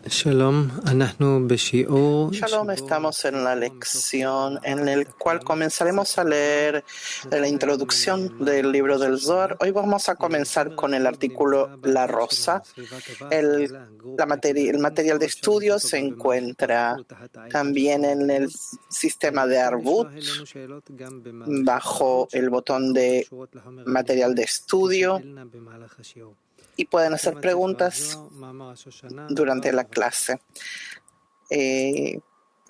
Shalom, Shalom, estamos en la lección en la cual comenzaremos a leer la introducción del libro del Zohar. Hoy vamos a comenzar con el artículo La Rosa. El material de estudio se encuentra también en el sistema de Arbut, bajo el botón de material de estudio, y pueden hacer preguntas durante la clase.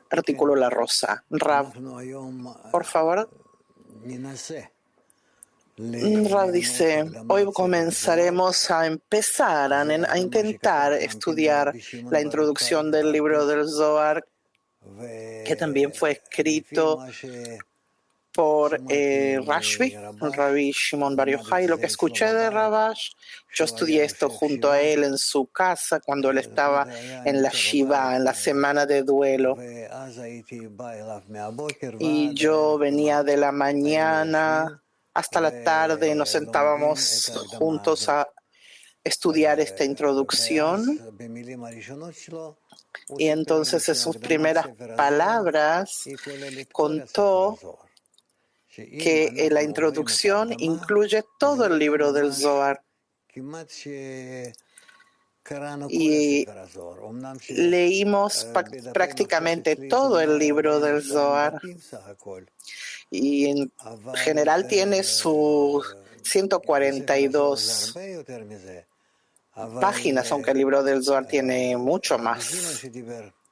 Artículo La Rosa. Rav, por favor. Rav dice, hoy comenzaremos a intentar estudiar la introducción del libro del Zohar, que también fue escrito por Rashbi, Rabbi Shimon Bar Yochai. Lo que escuché de Rabash, yo estudié esto junto a él en su casa cuando él estaba en la Shiva, en la semana de duelo. Y yo venía de la mañana hasta la tarde, nos sentábamos juntos a estudiar esta introducción. Y entonces en sus primeras palabras contó que la introducción incluye todo el libro del Zohar. Y leímos prácticamente todo el libro del Zohar. Y en general tiene sus 142 páginas, aunque el libro del Zohar tiene mucho más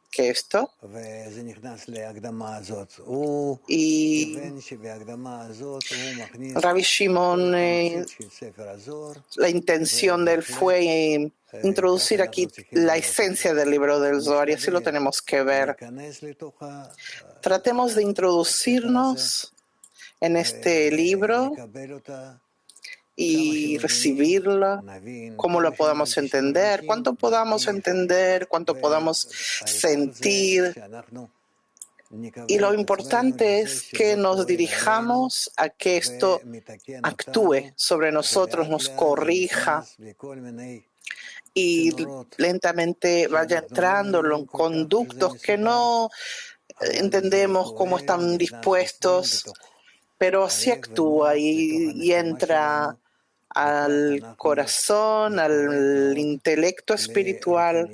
que esto. Y Rabbi Shimon, la intención de él fue introducir aquí la esencia del libro del Zohar, y así lo tenemos que ver. Tratemos de introducirnos en este libro y recibirla, cómo lo podamos entender, cuánto podamos entender, cuánto podamos sentir. Y lo importante es que nos dirijamos a que esto actúe sobre nosotros, nos corrija y lentamente vaya entrando en conductos que no entendemos cómo están dispuestos, pero así actúa y entra al corazón, al intelecto espiritual,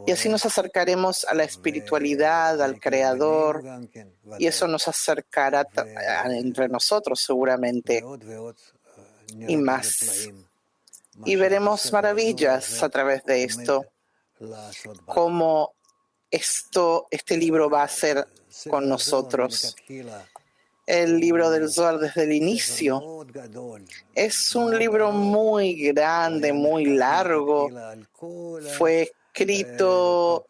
y así nos acercaremos a la espiritualidad, al Creador, y eso nos acercará entre nosotros seguramente, y más. Y veremos maravillas a través de esto, cómo este libro va a ser con nosotros. El libro del Zohar desde el inicio es un libro muy grande, muy largo. Fue escrito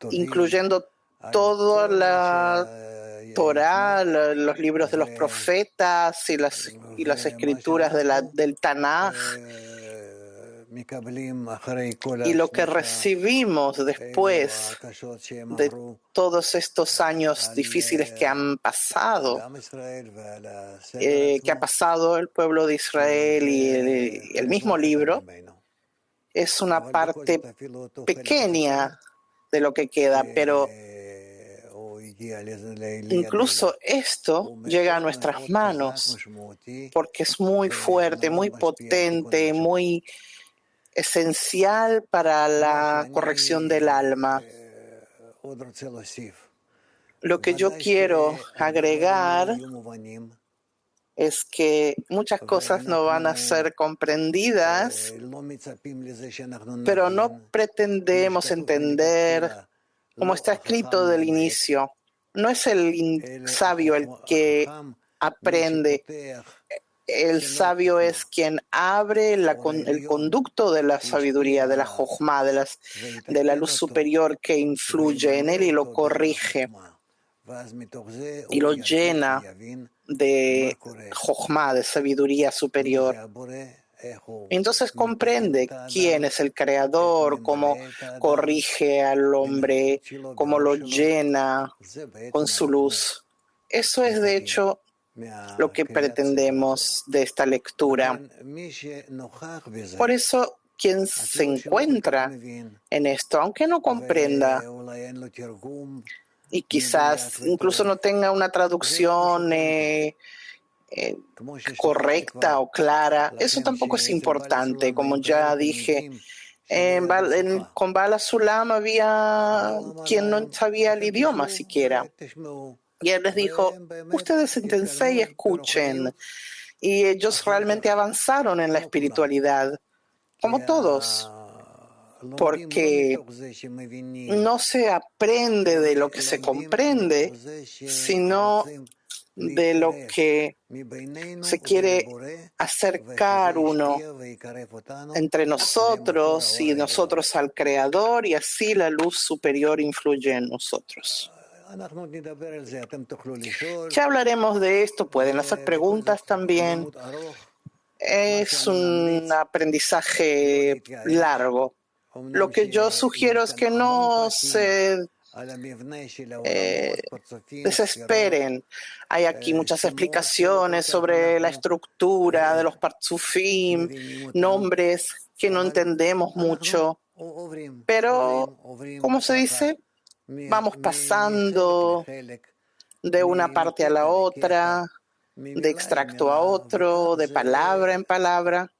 incluyendo toda la Torá, los libros de los profetas y las escrituras del Tanaj. Y lo que recibimos después de todos estos años difíciles que han pasado, que ha pasado el pueblo de Israel y el mismo libro, es una parte pequeña de lo que queda, pero incluso esto llega a nuestras manos porque es muy fuerte, muy potente, muy esencial para la corrección del alma. Lo que yo quiero agregar es que muchas cosas no van a ser comprendidas, pero no pretendemos entender, como está escrito del inicio. No es el sabio el que aprende. El sabio es quien abre el conducto de la sabiduría, de la jochma, de la luz superior que influye en él y lo corrige y lo llena de jochma, de sabiduría superior. Entonces comprende quién es el Creador, cómo corrige al hombre, cómo lo llena con su luz. Eso es, de hecho, lo que pretendemos de esta lectura. Por eso, quien se encuentra en esto, aunque no comprenda y quizás incluso no tenga una traducción correcta o clara. Eso tampoco es importante. Como ya dije, con Bala Sulam había quien no sabía el idioma siquiera. Y él les dijo, ustedes siéntense y escuchen. Y ellos realmente avanzaron en la espiritualidad, como todos, porque no se aprende de lo que se comprende, sino de lo que se quiere acercar uno entre nosotros y nosotros al Creador, y así la luz superior influye en nosotros. Ya hablaremos de esto, pueden hacer preguntas también. Es un aprendizaje largo. Lo que yo sugiero es que no se desesperen. Hay aquí muchas explicaciones sobre la estructura de los partzufim, nombres que no entendemos mucho, pero, ¿cómo se dice? Vamos pasando de una parte a la otra, de extracto a otro, de palabra en palabra.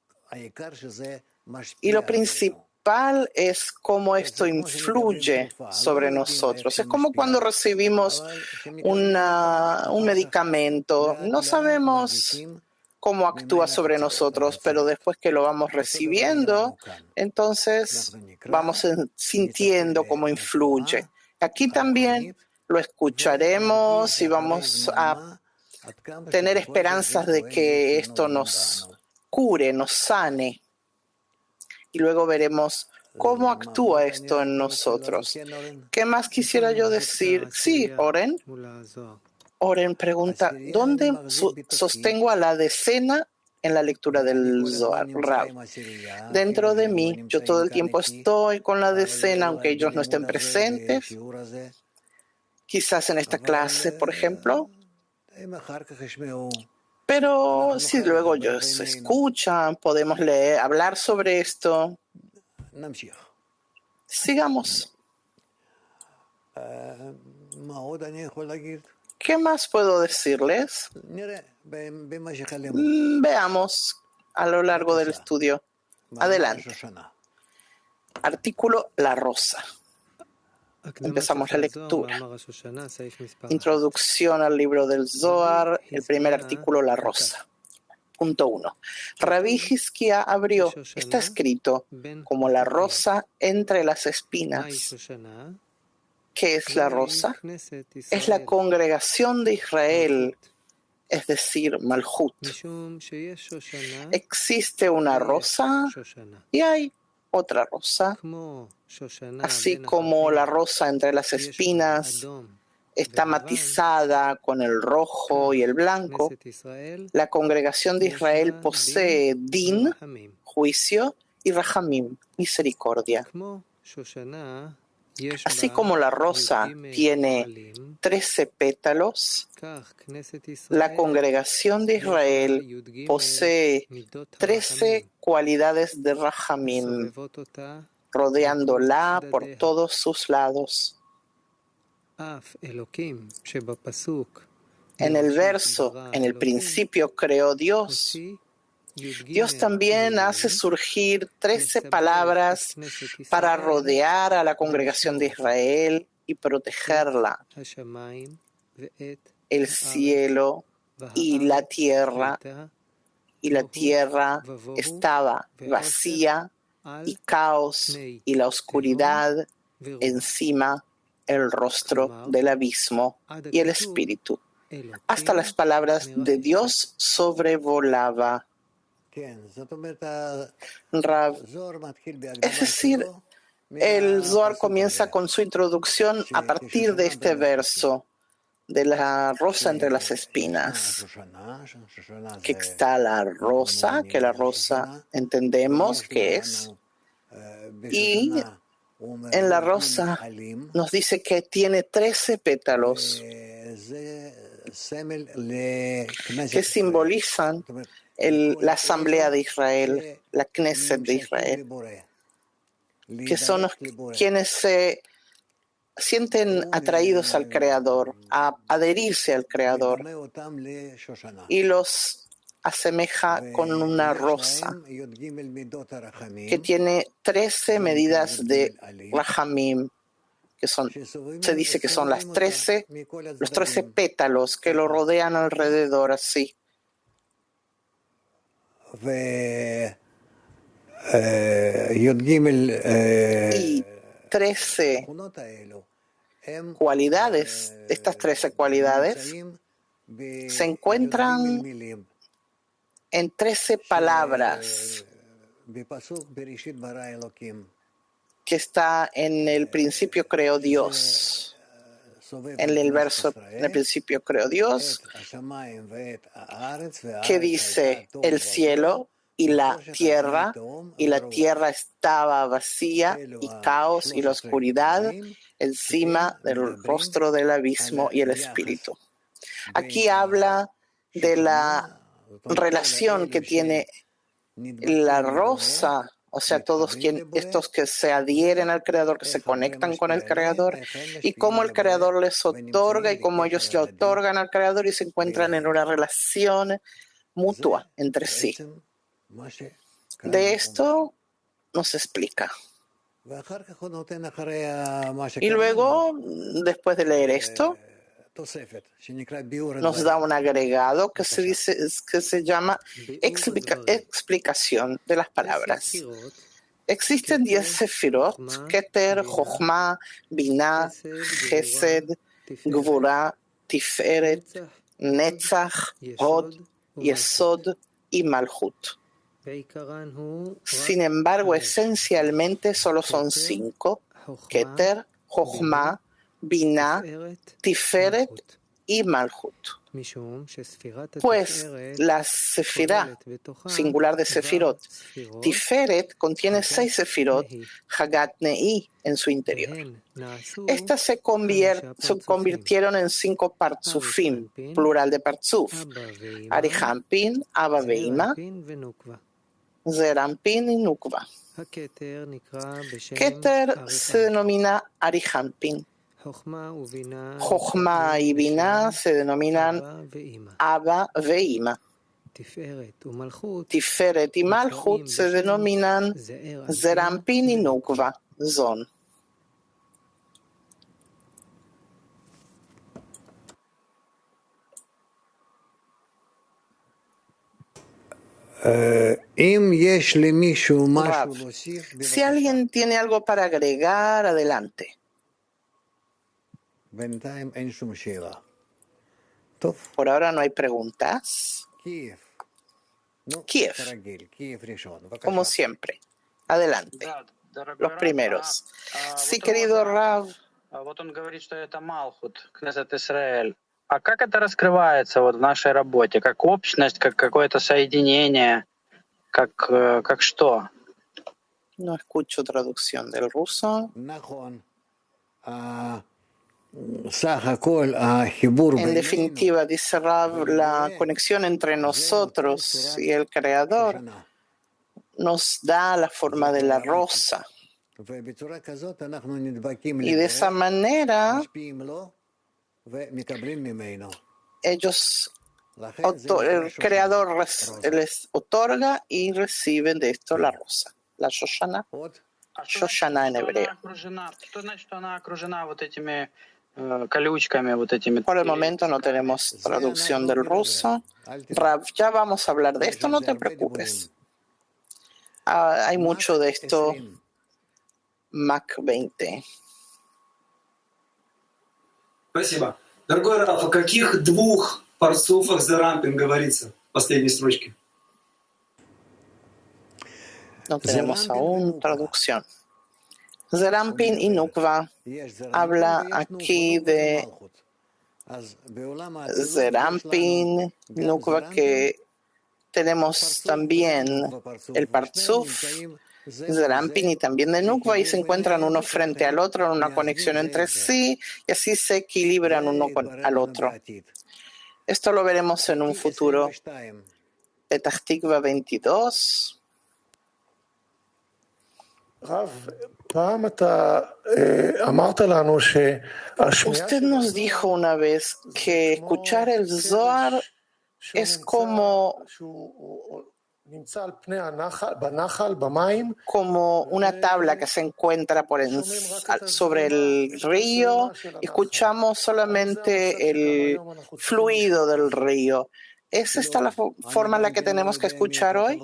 Y lo principal es cómo esto influye sobre nosotros. Es como cuando recibimos un medicamento. No sabemos cómo actúa sobre nosotros, pero después que lo vamos recibiendo, entonces vamos sintiendo cómo influye. Aquí también lo escucharemos y vamos a tener esperanzas de que esto nos cure, nos sane. Y luego veremos cómo actúa esto en nosotros. ¿Qué más quisiera yo decir? Sí, Oren. Oren pregunta, ¿dónde sostengo a la decena en la lectura del Zohar? Rab. Dentro de mí, yo todo el tiempo estoy con la decena, aunque ellos no estén presentes. Quizás en esta clase, por ejemplo. Pero si luego ellos escuchan, podemos leer, hablar sobre esto. Sigamos. ¿Qué más puedo decirles? Veamos a lo largo del estudio. Adelante. Artículo La Rosa. Empezamos la lectura. Introducción al libro del Zohar, el primer artículo, La Rosa. Punto 1. Rabbi Hizkia abrió, está escrito, como la rosa entre las espinas. ¿Qué es la rosa? Es la congregación de Israel, es decir, Malhut. Existe una rosa y hay otra rosa. Así como la rosa entre las espinas está matizada con el rojo y el blanco, la congregación de Israel posee din, juicio, y rahamim, misericordia. Así como la rosa tiene 13 pétalos, la congregación de Israel posee 13 cualidades de rahamim, rodeándola por todos sus lados. En el verso, en el principio creó Dios. Dios también hace surgir 13 palabras para rodear a la congregación de Israel y protegerla. El cielo y la tierra estaba vacía y caos y la oscuridad encima el rostro del abismo y el espíritu. Hasta las palabras de Dios sobrevolaba. Rab. Es decir, el Zohar comienza con su introducción a partir de este verso, de la rosa entre las espinas. Que está la rosa, que la rosa entendemos que es, y en la rosa nos dice que tiene 13 pétalos que simbolizan la Asamblea de Israel, la Knesset de Israel, que son los quienes se sienten atraídos al Creador, a adherirse al Creador, y los asemeja con una rosa que tiene 13 medidas de Rahamim, que se dice que son los 13 pétalos que lo rodean alrededor así. Y 13 cualidades, estas 13 cualidades, se encuentran en 13 palabras que está en el principio creó Dios. En el principio creó Dios, que dice el cielo y la tierra estaba vacía y caos y la oscuridad encima del rostro del abismo y el espíritu. Aquí habla de la relación que tiene la rosa, o sea, todos estos que se adhieren al Creador, que se conectan con el Creador, y cómo el Creador les otorga y cómo ellos le otorgan al Creador y se encuentran en una relación mutua entre sí. De esto nos explica. Y luego, después de leer esto, nos da un agregado que se llama explicación de las palabras. Existen 10 sefirot: Keter, Jochma, Binah, Chesed, Gvura, Tiferet, Netzach, Hod, Yesod y Malchut. Sin embargo, esencialmente solo son 5: Keter, Jochma, Binah, Tiferet y Malchut. Pues la sefirá, singular de sefirot, Tiferet, contiene 6 sefirot, Hagat Ne'i, en su interior. Estas se convirtieron en 5 partzufim, plural de partzuf: Arihampin, Abba ve'Ima, Zerampin y Nukva. Keter se denomina Arihampin. Jochma y Binah se denominan Abba ve'Ima. Tiferet y Malchut se denominan Zerampin y Nukva, Zon. Rav, si alguien tiene algo para agregar, adelante. Por ahora no hay preguntas. Kiev, como siempre. Adelante. Los primeros. Sí, querido Rav. Вот он говорит, что это Малхут, Кнессет Исраэль. А как это раскрывается вот в нашей работе? Как общность, как какое-то соединение? Как что? No escucho traducción del ruso. En definitiva, dice Rav, la conexión entre nosotros y el Creador nos da la forma de la rosa. Y de esa manera el Creador les otorga y reciben de esto la rosa, la Shoshana. Shoshana en hebreo. Por el momento no tenemos traducción del ruso. Rav, ya vamos a hablar de esto, no te preocupes. Hay mucho de esto. Mac 20. Спасибо. Дорогой Раф, о каких 2 парцуфах Зерампин говорится в последней строчке? No tenemos aún traducción. Zerampin y Nukva habla aquí de Zerampin, Nukva, que tenemos también el Partzuf, Zerampin y también de Nukva, y se encuentran uno frente al otro en una conexión entre sí, y así se equilibran uno al otro. Esto lo veremos en un futuro. Petah Tikva 22. Usted nos dijo una vez que escuchar el Zohar es como una tabla que se encuentra sobre el río. Escuchamos solamente el fluido del río. ¿Es esta la forma en la que tenemos que escuchar hoy?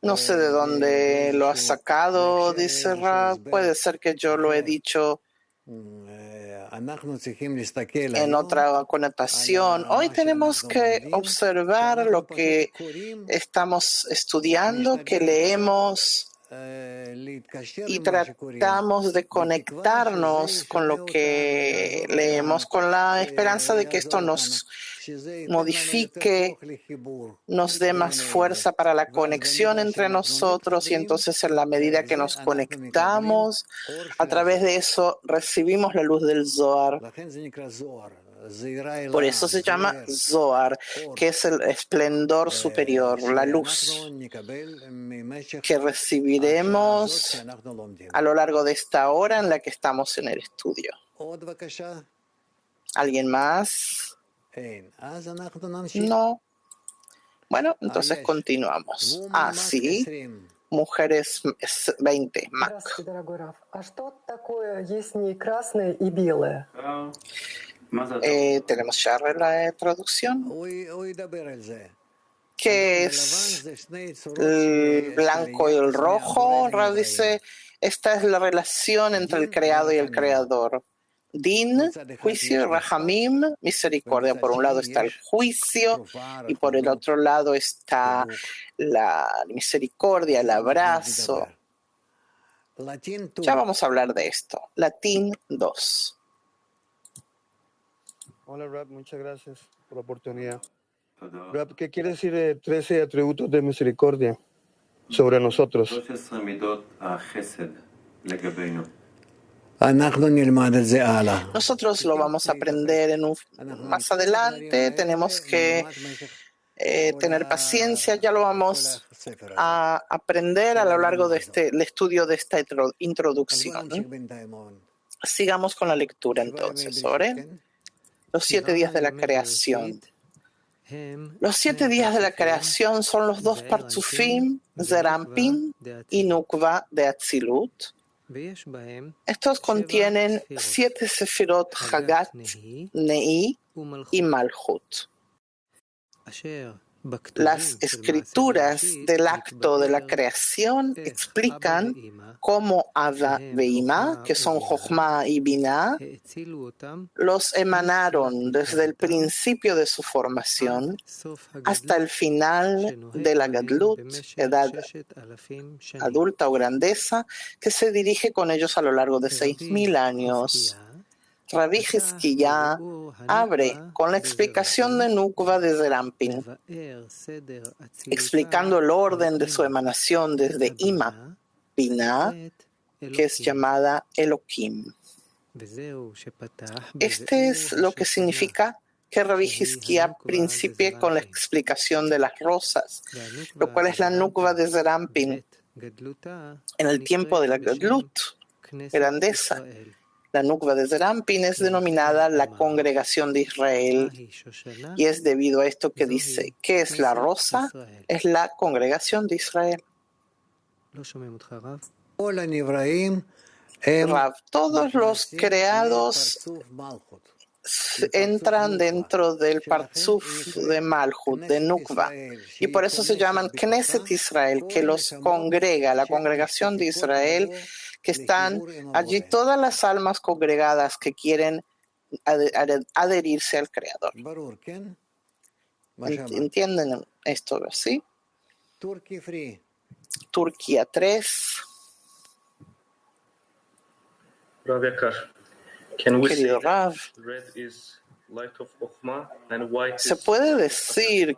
No sé de dónde lo has sacado, dice Rav. Puede ser que yo lo he dicho en otra connotación. Hoy tenemos que observar lo que estamos estudiando, que leemos y tratamos de conectarnos con lo que leemos, con la esperanza de que esto nos modifique, nos dé más fuerza para la conexión entre nosotros, y entonces en la medida que nos conectamos, a través de eso recibimos la luz del Zohar. Por eso se llama Zohar, que es el esplendor superior, la luz que recibiremos a lo largo de esta hora en la que estamos en el estudio. ¿Alguien más? No. Bueno, entonces continuamos. Sí. Mujeres 20, Mac. Tenemos ya la traducción. ¿Qué es el blanco y el rojo? Rav dice, esta es la relación entre el creado y el creador. Din, juicio, y Rahamim, misericordia. Por un lado está el juicio y por el otro lado está la misericordia, el abrazo. Ya vamos a hablar de esto. Latín 2. Hola, Rab, muchas gracias por la oportunidad. Rab, ¿qué quiere decir 13 atributos de misericordia sobre nosotros? Nosotros lo vamos a aprender más adelante. Tenemos que tener paciencia. Ya lo vamos a aprender a lo largo de el estudio de esta introducción. Sigamos con la lectura entonces. Oren. Los 7 días de la creación. Los 7 días de la creación son los 2 Partzufim, Zeir Anpin y Nukva de Atzilut. Estos contienen 7 Sefirot Hagat, Ne'i y Malchut. Las escrituras del acto de la creación explican cómo Ava ve Ima, que son Jochma y Binah, los emanaron desde el principio de su formación hasta el final de la Gadlut, edad adulta o grandeza, que se dirige con ellos a lo largo de 6.000 años. Rabbi Hizkiya abre con la explicación de Nukva de Zeir Anpin, explicando el orden de su emanación desde Ima, Binah, que es llamada Elohim. Este es lo que significa que Rabbi Hizkiya principie con la explicación de las rosas, lo cual es la Nukva de Zeir Anpin en el tiempo de la Gadlut, grandeza. La Nukva de Zeir Anpin es denominada la congregación de Israel, y es debido a esto que dice, ¿qué es la rosa? Es la congregación de Israel. Rav, todos los creados entran dentro del Partzuf de Malchut, de Nukva, y por eso se llaman Knesset Israel, que los congrega, la congregación de Israel, que están allí todas las almas congregadas que quieren adherirse al Creador. ¿Entienden esto así? Turquía 3. Querido Rav, ¿se puede decir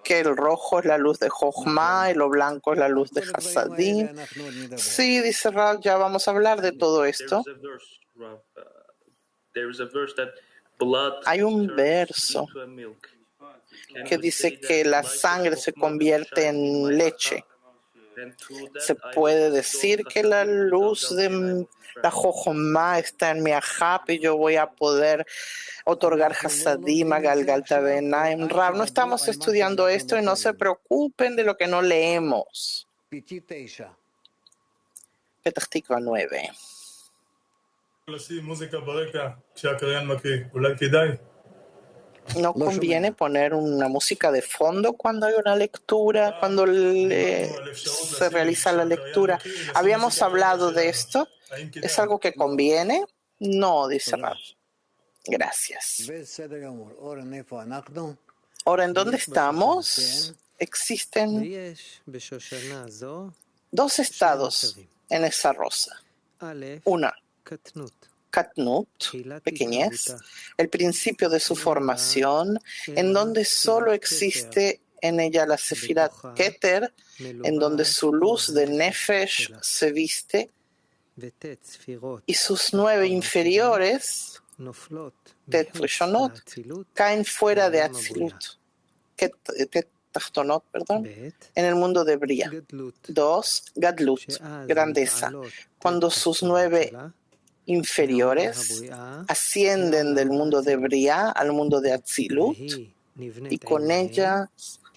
que el rojo es la luz de Jochma y lo blanco es la luz de Hasadim? Sí, dice Rav, ya vamos a hablar de todo esto. Hay un verso que dice que la sangre se convierte en leche. Se puede decir que la luz de la Jochomá está en mi Ahab y yo voy a poder otorgar Hasadim a Galgalta Benaim. Rav, no estamos estudiando esto y no se preocupen de lo que no leemos. Petah Tikva 9. No conviene poner una música de fondo cuando hay una lectura, cuando se realiza la lectura. Habíamos hablado de esto. ¿Es algo que conviene? No, dice Rav. Gracias. Ahora, ¿en dónde estamos? Existen dos estados en esa rosa. Una, Katnut, pequeñez, el principio de su formación, en donde solo existe en ella la Sefirat Keter, en donde su luz de Nefesh se viste, y sus 9 inferiores, Tet Rishonot, caen fuera de Atzilut, Tet Tachtonot, perdón, en el mundo de Bria. 2, Gadlut, grandeza, cuando sus 9 inferiores ascienden del mundo de Bria al mundo de Atzilut y con ella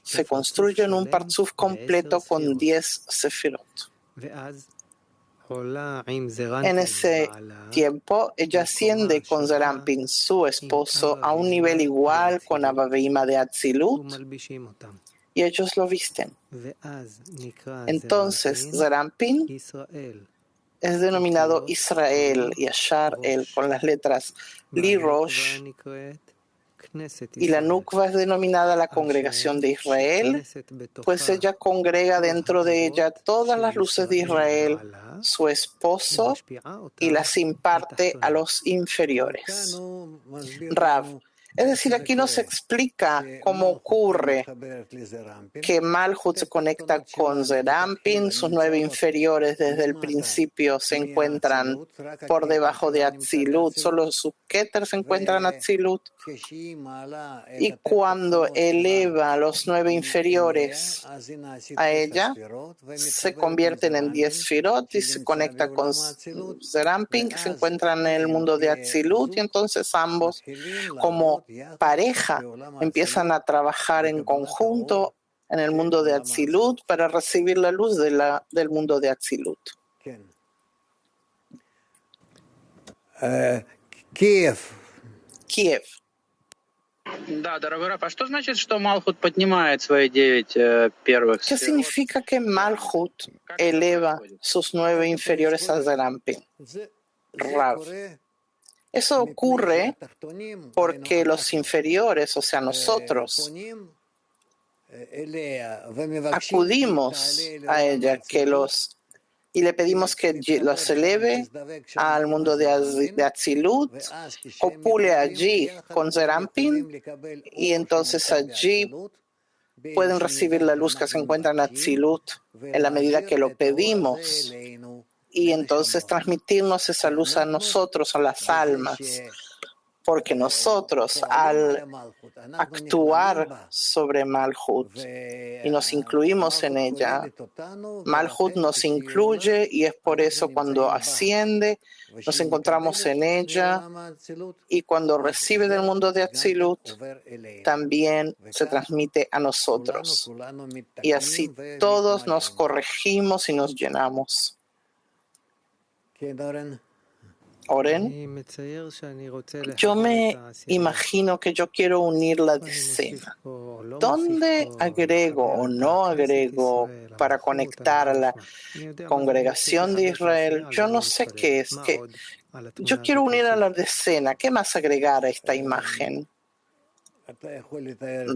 se construyen un parzuf completo con 10 sefirot. En ese tiempo, ella asciende con Zerampin, su esposo, a un nivel igual con Abba Veima de Atzilut y ellos lo visten. Entonces, Zerampin es denominado Israel y Ashar el con las letras Li Rosh, y la Nukva es denominada la congregación de Israel, pues ella congrega dentro de ella todas las luces de Israel, su esposo, y las imparte a los inferiores. Rav, es decir, aquí nos explica cómo ocurre que Malhut se conecta con Zerampin, sus 9 inferiores desde el principio se encuentran por debajo de Atzilut, solo sus Keter se encuentran en Atzilut, y cuando eleva a los 9 inferiores a ella, se convierten en 10 Sfirot y se conecta con Zerampin, que se encuentran en el mundo de Atzilut, y entonces ambos, como pareja, empiezan a trabajar en conjunto en el mundo de Atzilut para recibir la luz del mundo de Atzilut. Kiev. Да, дорогой Раф, а что значит, что Малхут поднимает свои 9 первых ¿Qué сферот? significa que Malhut eleva sus 9 inferiores a Zerampin? Rav. Eso ocurre porque los inferiores, o sea, nosotros, acudimos a ella y le pedimos que los eleve al mundo de Atzilut, copule allí con Zerampin, y entonces allí pueden recibir la luz que se encuentra en Atzilut en la medida que lo pedimos, y entonces transmitirnos esa luz a nosotros, a las almas, porque nosotros al actuar sobre Malhut y nos incluimos en ella, Malhut nos incluye, y es por eso cuando asciende nos encontramos en ella, y cuando recibe del mundo de Atzilut también se transmite a nosotros, y así todos nos corregimos y nos llenamos. Oren, yo me imagino que yo quiero unir la decena. ¿Dónde agrego o no agrego para conectar a la congregación de Israel? Yo no sé qué es. Yo quiero unir a la decena. ¿Qué más agregar a esta imagen?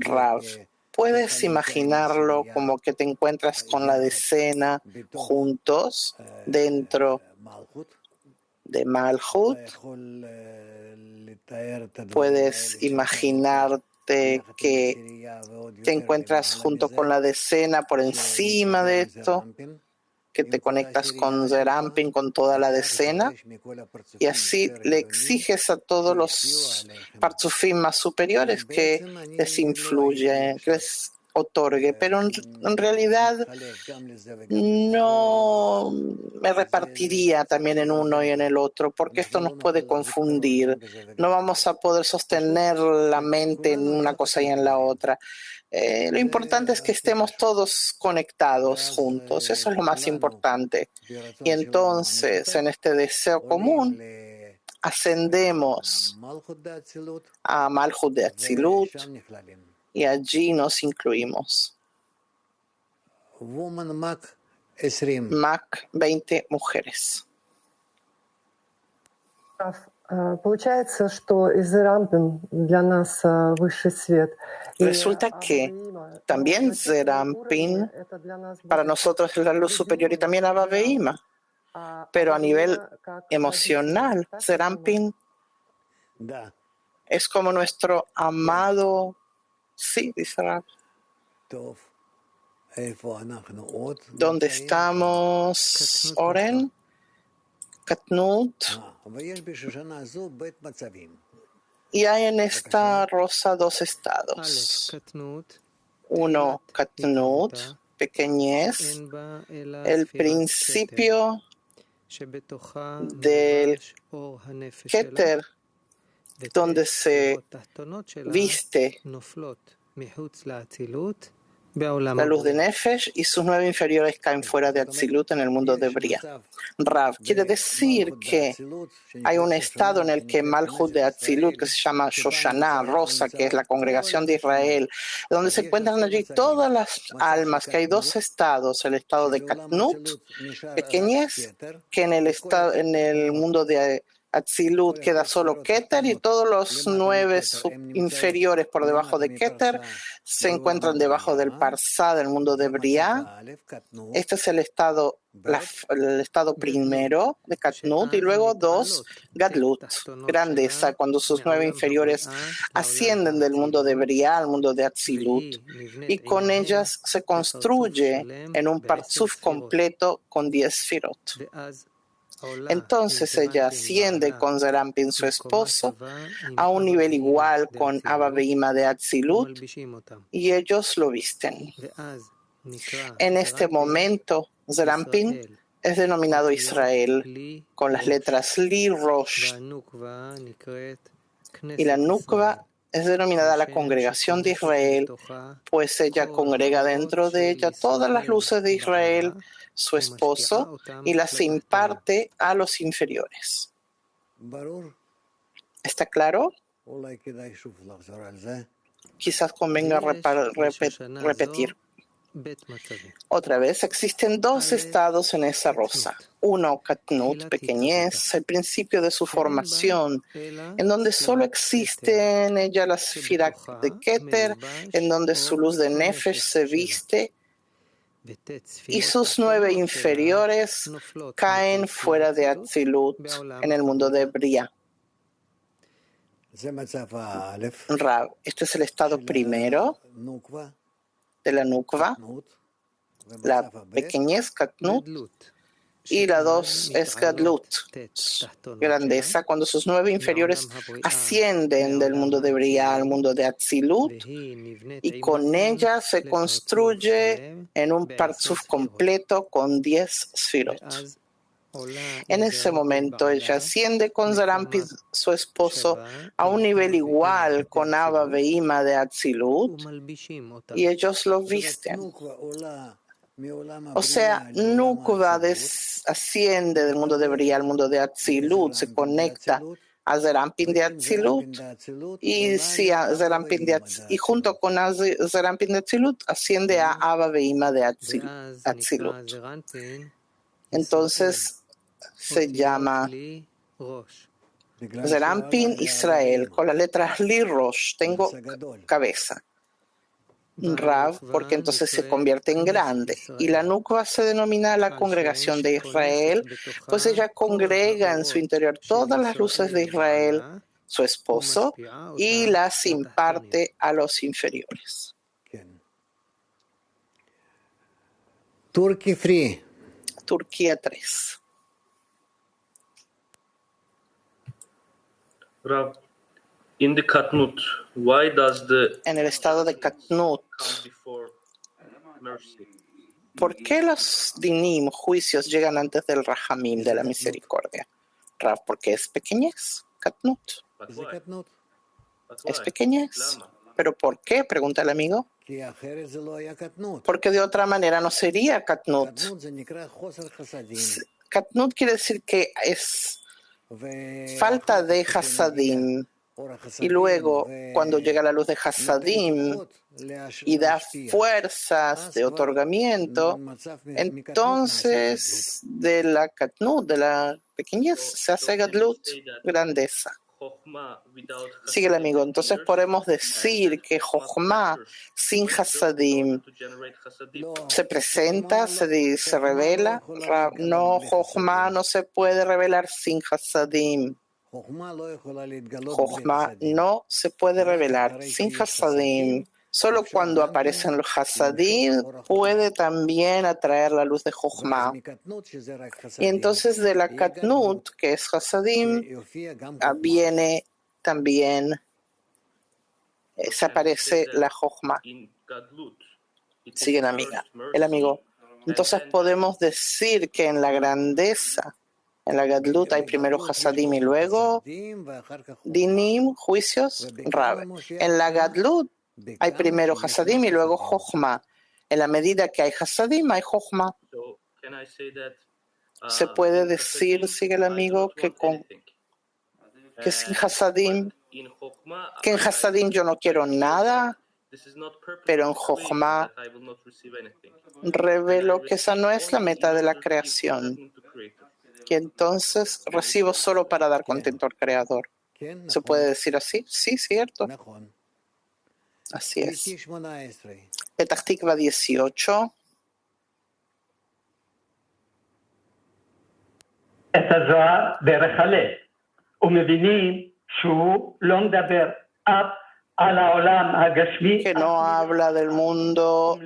Rav, ¿puedes imaginarlo como que te encuentras con la decena juntos dentro de Malhut? Puedes imaginarte que te encuentras junto con la decena por encima de esto, que te conectas con Zerampin, con toda la decena, y así le exiges a todos los partzufim más superiores que les influye, que les otorgue, pero en realidad no me repartiría también en uno y en el otro, porque esto nos puede confundir. No vamos a poder sostener la mente en una cosa y en la otra. Lo importante es que estemos todos conectados juntos, eso es lo más importante. Y entonces, en este deseo común, ascendemos a Malhut de Atzilut y allí nos incluimos. Mac 20 mujeres. Получается, что Зерампин для нас высший свет. Resulta que también Zerampin para nosotros es la luz superior y también Abba Veima. Pero a nivel emocional, Zerampin es como nuestro amado. Sí, dice Rab. ¿Dónde estamos, Oren? Katnut. Y hay en esta rosa dos estados. Uno, Katnut, pequeñez, el principio del Keter, donde se viste la luz de Nefesh y sus 9 inferiores caen fuera de Atzilut en el mundo de Bria. Rav quiere decir que hay un estado en el que Malhut de Atzilut, que se llama Shoshana, Rosa, que es la congregación de Israel, donde se encuentran allí todas las almas, que hay 2 estados, el estado de Katnut, pequeñez, que en el mundo de Atzilut queda solo Keter y todos los 9 inferiores por debajo de Keter se encuentran debajo del Parsá del mundo de Briah. Este es el estado primero de Katnut y luego 2, Gadlut, grandeza, cuando sus 9 inferiores ascienden del mundo de Briah al mundo de Atzilut y con ellas se construye en un Parzuf completo con 10 Sfirot. Entonces ella asciende con Zerampin, su esposo, a un nivel igual con Abba Veima de Atzilut y ellos lo visten. En este momento, Zerampin es denominado Israel con las letras Li, Rosh, y la Nukva es denominada la congregación de Israel, pues ella congrega dentro de ella todas las luces de Israel, su esposo, y las imparte a los inferiores. ¿Está claro? Quizás convenga repetir. Otra vez, existen 2 estados en esa rosa. Uno, Katnut, pequeñez, el principio de su formación, en donde solo existe en ella la Sefira de Keter, en donde su luz de Nefesh se viste, y sus 9 inferiores caen fuera de Atzilut en el mundo de Briah. Rav, este es el estado primero de la Nukva, la pequeñez Katnut, y la 2 es Gadlut, grandeza, cuando sus 9 inferiores ascienden del mundo de Briah al mundo de Atzilut y con ella se construye en un Parzuf completo con 10 Sfirot. En ese momento ella asciende con Zerampin, su esposo, a un nivel igual con Abba Veima de Atzilut y ellos lo visten. O sea, Nukva asciende del mundo de Briah al mundo de Atzilut, se conecta a Zerampin de Atzilut y junto con Zerampin de Atzilut asciende a Abba Veima de Atzilut. Entonces se llama Zerampin Israel con las letras Li Rosh, tengo cabeza. Rav, porque entonces se convierte en grande. Y la Nukva se denomina la congregación de Israel, pues ella congrega en su interior todas las luces de Israel, su esposo, y las imparte a los inferiores. Turquía 3. Rav, in the Katnut, why does the En el estado de Katnut, come before mercy? ¿por qué los dinim, juicios, llegan antes del Rahamim, de la misericordia? Rav, porque es pequeñez. Katnut. But why? But Es why? pequeñez. Lama? ¿Pero por qué? Pregunta el amigo. Porque de otra manera no sería Katnut. Katnut quiere decir que es falta de Hasadim. Y luego, cuando llega la luz de Hasadim y da fuerzas de otorgamiento, entonces de la Katnut, de la pequeñez, se hace Gadlut, grandeza. Chokhmah without Sigue el amigo. Entonces appears, podemos decir que Jochma sin Hasadim to generate Hasadim. se presenta, se revela. No, Jochma no se puede revelar sin Hasadim. Jochma no se puede revelar sin Hasadim. Solo cuando aparecen los Hasadim puede también atraer la luz de Jochma. Y entonces de la Katnut, que es Hasadim, viene también, se aparece la Jochma. In Gadlut, it is Sigue el first amigo. mercy, Entonces podemos decir que en la grandeza, en la Gadlut hay primero Hasadim y luego Dinim, juicios, Rab. En la Gadlut hay primero Hasadim y luego Jochma. En la medida que hay Hasadim hay Jochma. So can I say that Se puede in decir, Hasadim, sigue el I amigo, do not que, want anything. que sin Hasadim, In Chokhmah, que en Hasadim yo no quiero nada, this is not purpose pero en of creation, Jochma that I will not receive anything. revelo que esa no es la meta de la creación, que entonces recibo solo para dar contento al Creador. ¿Se puede decir así? Sí, cierto. Así es. Petach Tikva 18. את הזוהר דרך הלב, ומבינים שהוא לא מדבר אף על העולם הגשמי, que no habla del mundo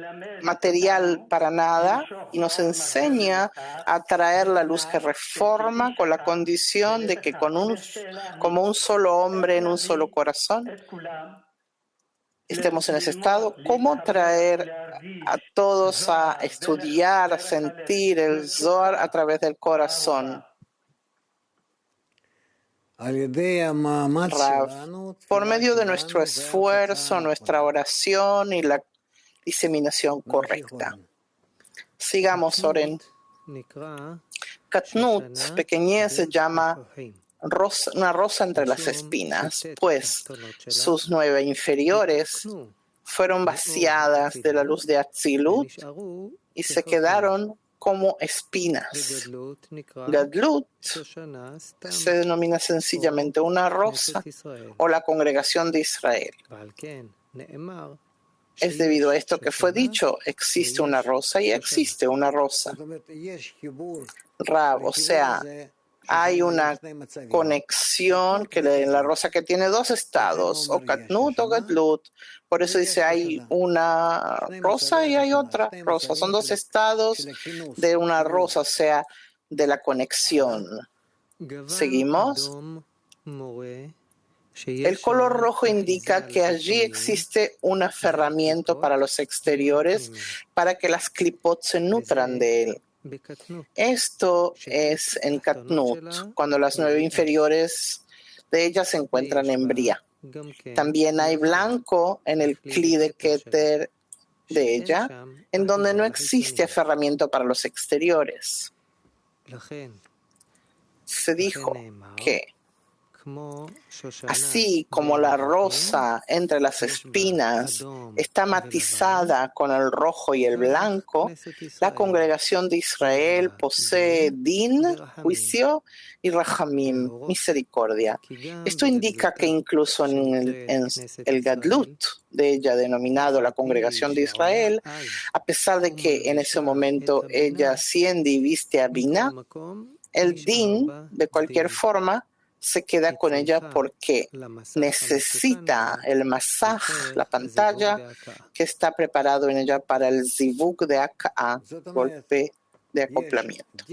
material para nada y nos enseña a traer la luz que reforma con la condición de que como un solo hombre en un solo corazón estemos en ese estado. ¿Cómo traer a todos a estudiar, a sentir el Zohar a través del corazón? Rav, por medio de nuestro esfuerzo, nuestra oración y la diseminación correcta. Sigamos, Oren. Katnut, pequeñez, se llama una rosa entre las espinas, pues sus 9 inferiores fueron vaciadas de la luz de Atzilut y se quedaron como espinas. Gadlut se denomina sencillamente una rosa o la congregación de Israel. Es debido a esto que fue dicho, existe una rosa y existe una rosa. Rav, o sea, hay una conexión que en la rosa que tiene 2 estados, o Katnut o Gadlut. Por eso dice hay una rosa y hay otra rosa. Son 2 estados de una rosa, o sea, de la conexión. Seguimos. El color rojo indica que allí existe un aferramiento para los exteriores para que las klipot se nutran de él. Esto es en Katnut, cuando las 9 inferiores de ellas se encuentran en Bria. También hay blanco en el Kli de Keter de ella, en donde no existe aferramiento para los exteriores. Se dijo que así como la rosa entre las espinas está matizada con el rojo y el blanco, la congregación de Israel posee din, juicio, y rahamim, misericordia. Esto indica que incluso en el Gadlut de ella, denominado la congregación de Israel, a pesar de que en ese momento ella asciende y viste a Binah, el din, de cualquier forma, se queda con ella porque necesita el masaj, la pantalla, que está preparado en ella para el zivuk de Aka'a, golpe de acoplamiento.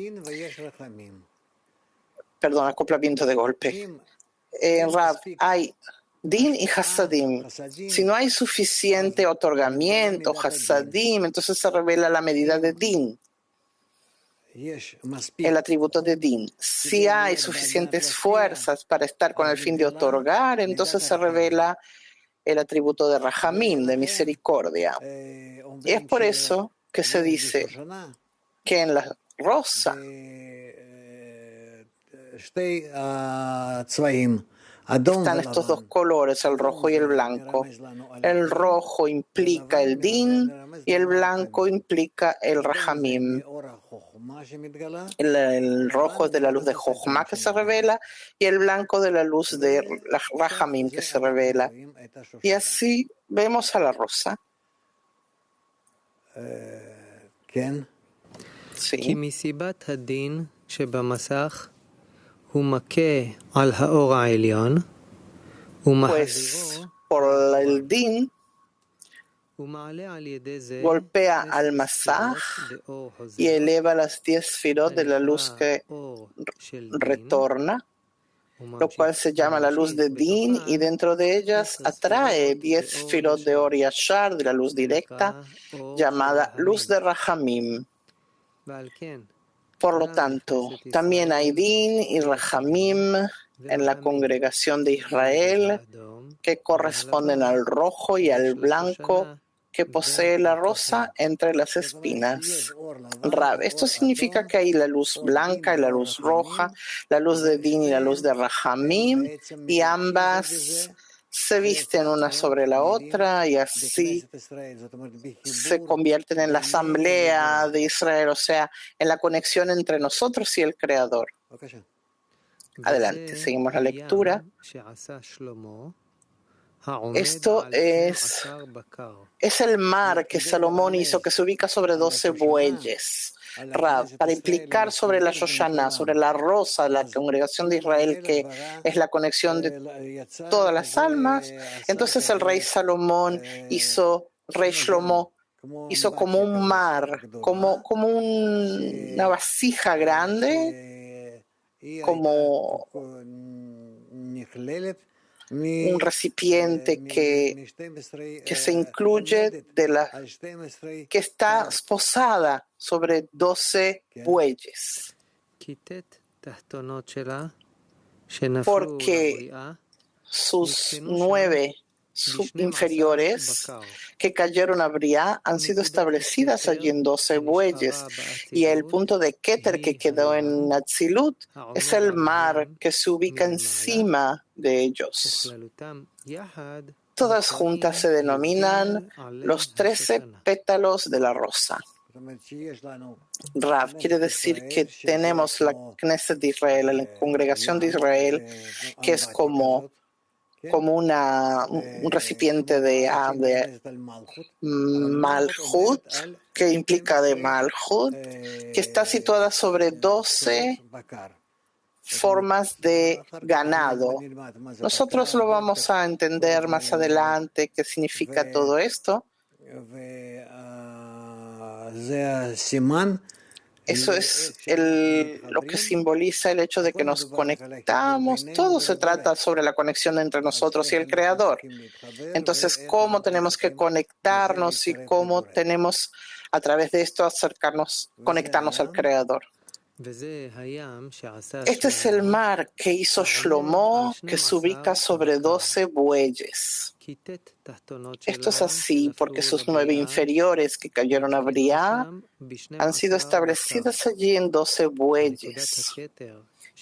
Perdón, acoplamiento de golpe. Rav, hay din y hasadim. Si no hay suficiente otorgamiento, hasadim, entonces se revela la medida de din, el atributo de din. Si hay suficientes fuerzas para estar con el fin de otorgar, entonces se revela el atributo de rahamim, de misericordia. Y es por eso que se dice que en la rosa están estos dos colores, el rojo y el blanco. El rojo implica el din y el blanco implica el rahamim. El rojo es de la luz de Jochma que se revela y el blanco de la luz de rahamim que se revela. Y así vemos a la rosa. Sí. Pues por el din golpea al masaj y eleva las 10 sfirot de la luz que retorna, lo cual se llama la luz de din, y dentro de ellas atrae 10 sfirot de Or Yashar, de la luz directa, llamada luz de Rahamim. Por lo tanto, también hay din y Rahamim en la congregación de Israel que corresponden al rojo y al blanco que posee la rosa entre las espinas. Rav, esto significa que hay la luz blanca y la luz roja, la luz de din y la luz de Rahamim, y ambas se visten una sobre la otra y así se convierten en la asamblea de Israel, o sea, en la conexión entre nosotros y el Creador. Adelante, seguimos la lectura. Esto es el mar que Salomón hizo, que se ubica sobre 12 bueyes. Rav, para implicar sobre la Shoshana, sobre la rosa, la congregación de Israel, que es la conexión de todas las almas, entonces el rey Salomón hizo, rey Shlomo, hizo como un mar, como una vasija grande, como un recipiente que se incluye que está posada sobre 12 bueyes, porque sus 9 subinferiores que cayeron a Briá han sido establecidas allí en 12 bueyes, y el punto de Keter que quedó en Atzilut es el mar que se ubica encima de ellos. Todas juntas se denominan los 13 pétalos de la rosa. Rav, quiere decir que tenemos la Knesset de Israel, la congregación de Israel, que es como un recipiente de Malhut, que implica de Malhut, que está situada sobre 12 formas de ganado. Nosotros lo vamos a entender más adelante qué significa todo esto. Eso es lo que simboliza el hecho de que nos conectamos. Todo se trata sobre la conexión entre nosotros y el Creador. Entonces, ¿cómo tenemos que conectarnos y cómo tenemos a través de esto conectarnos al Creador? Este es el mar que hizo Shlomo, que se ubica sobre 12 bueyes. Esto es así porque sus 9 inferiores que cayeron a Briá han sido establecidas allí en 12 bueyes.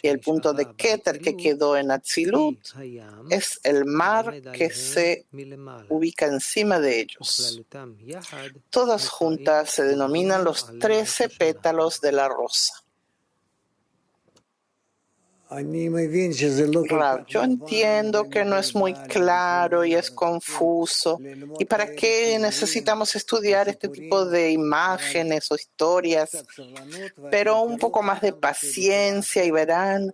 Y el punto de Keter que quedó en Atzilut es el mar que se ubica encima de ellos. Todas juntas se denominan los 13 pétalos de la rosa. Rav, yo entiendo que no es muy claro y es confuso. ¿Y para qué necesitamos estudiar este tipo de imágenes o historias? Pero un poco más de paciencia y verán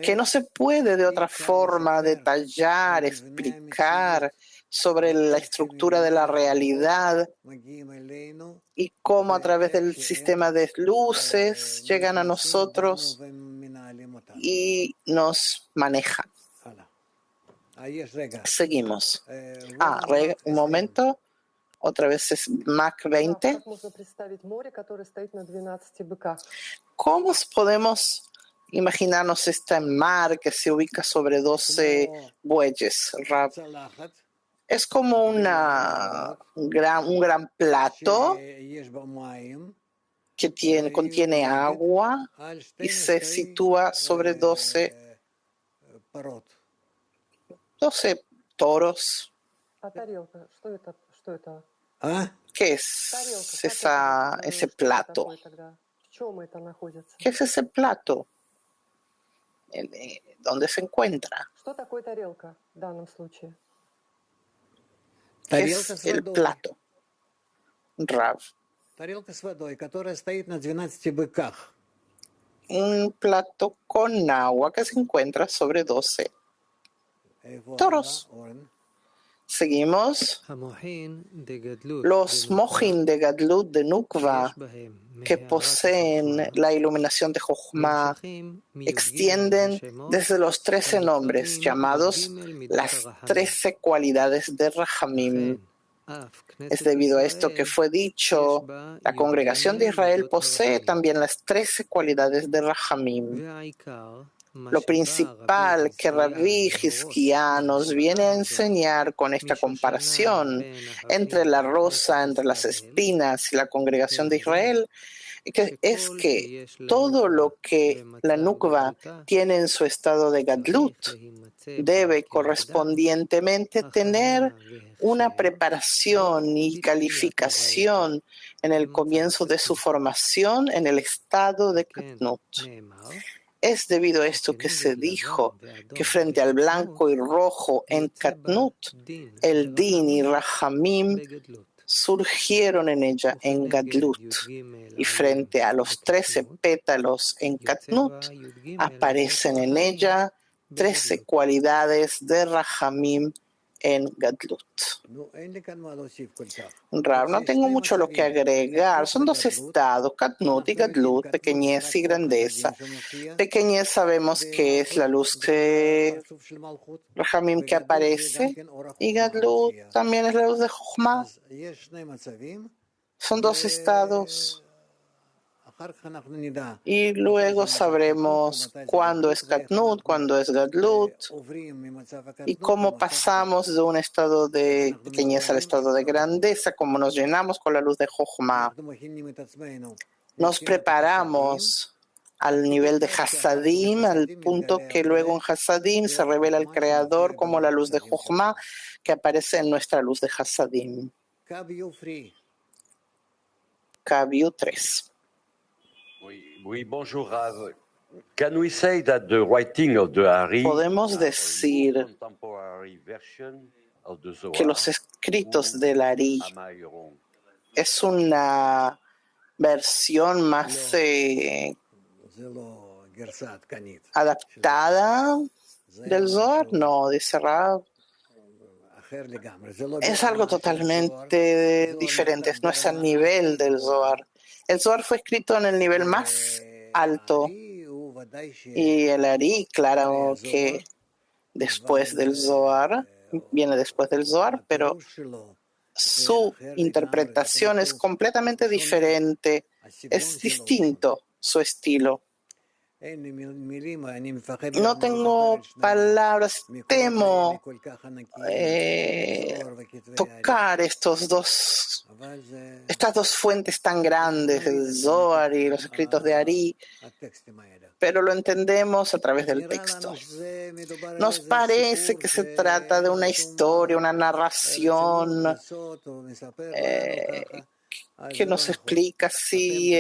que no se puede de otra forma detallar, explicar sobre la estructura de la realidad y cómo a través del sistema de luces llegan a nosotros y nos manejan. Seguimos. Un momento. Otra vez es Mach 20. ¿Cómo podemos imaginarnos este mar que se ubica sobre 12 bueyes, Rab? Es como un gran plato que contiene agua y se sitúa sobre 12 toros. ¿Qué es ese plato? ¿Qué es ese plato? ¿Dónde se encuentra? ¿Qué es el plato? Rav. Un plato con agua que se encuentra sobre 12 toros. Seguimos. Los mohin de Gadlut de Nukva, que poseen la iluminación de Jochma, extienden desde los 13 nombres llamados las 13 cualidades de Rahamim. Es debido a esto que fue dicho, la congregación de Israel posee también las 13 cualidades de Rahamim. Lo principal que Rabbi Hizkiá nos viene a enseñar con esta comparación entre la rosa, entre las espinas y la congregación de Israel, es que todo lo que la Nukva tiene en su estado de Gadlut debe correspondientemente tener una preparación y calificación en el comienzo de su formación en el estado de Katnut. Es debido a esto que se dijo que frente al blanco y rojo en Katnut, el Din y Rahamim surgieron en ella en Gadlut, y frente a los 13 pétalos en Katnut aparecen en ella 13 cualidades de Rahamim en Gadlut. Rav, no tengo mucho lo que agregar. Son dos estados, Katnut y Gadlut, pequeñez y grandeza. Pequeñez sabemos que es la luz de Rahamim que aparece, y Gadlut también es la luz de Jochma. Son dos estados. Y luego sabremos cuándo es Katnut, cuándo es Gadlut, y cómo pasamos de un estado de pequeñez al estado de grandeza, cómo nos llenamos con la luz de Jochma. Nos preparamos al nivel de Hasadim, al punto que luego en Hasadim se revela el Creador como la luz de Jochma que aparece en nuestra luz de Hasadim. Kabiu 3. Oui, bonjour, Rav. Can we say that the writing of the Ari podemos decir que los escritos del Ari es una versión más adaptada del Zohar? No, dice Rav. Es algo totalmente diferente, no es al nivel del Zohar. El Zohar fue escrito en el nivel más alto, y el Ari, claro que después del Zohar, viene después del Zohar, pero su interpretación es completamente diferente, es distinto su estilo. No tengo palabras, temo tocar estas dos fuentes tan grandes, el Zohar y los escritos de Ari, pero lo entendemos a través del texto. Nos parece que se trata de una historia, una narración que nos explica así,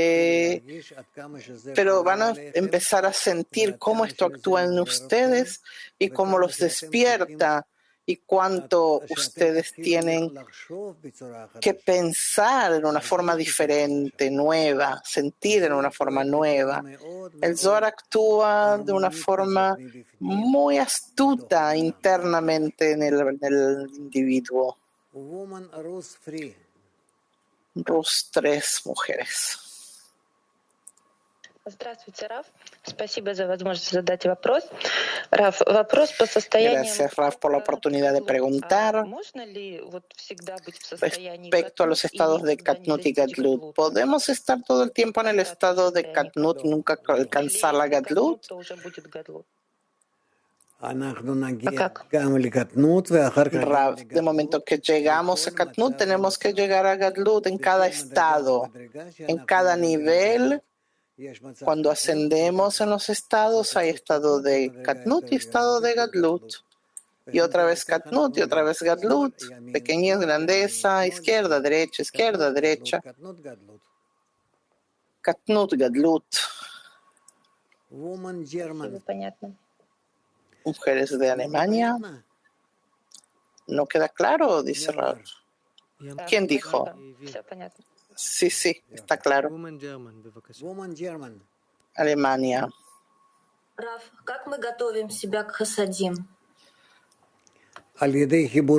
pero van a empezar a sentir cómo esto actúa en ustedes y cómo los despierta y cuánto ustedes tienen que pensar en una forma diferente, nueva, sentir en una forma nueva. El Zohar actúa de una forma muy astuta internamente en el individuo. Rus 3 mujeres. Здравствуйте, Раф. Спасибо за возможность задать вопрос. Раф, вопрос по состоянию... Gracias, Raf, por la oportunidad de preguntar. Respecto a los estados de Katnut y Gadlut, ¿podemos estar todo el tiempo en el estado de Katnut y nunca alcanzar la Gadlut? Rav, de momento que llegamos a Katnut, tenemos que llegar a Gadlut en cada estado, en cada nivel. Cuando ascendemos en los estados, hay estado de Katnut y estado de Gadlut. Y otra vez Katnut y otra vez Gadlut. Pequeñez, grandeza, izquierda, derecha, izquierda, derecha. Katnut, Gadlut. Mujeres de Alemania. ¿No queda claro? Dice Rav. ¿Quién dijo? Sí, sí, está claro. Alemania.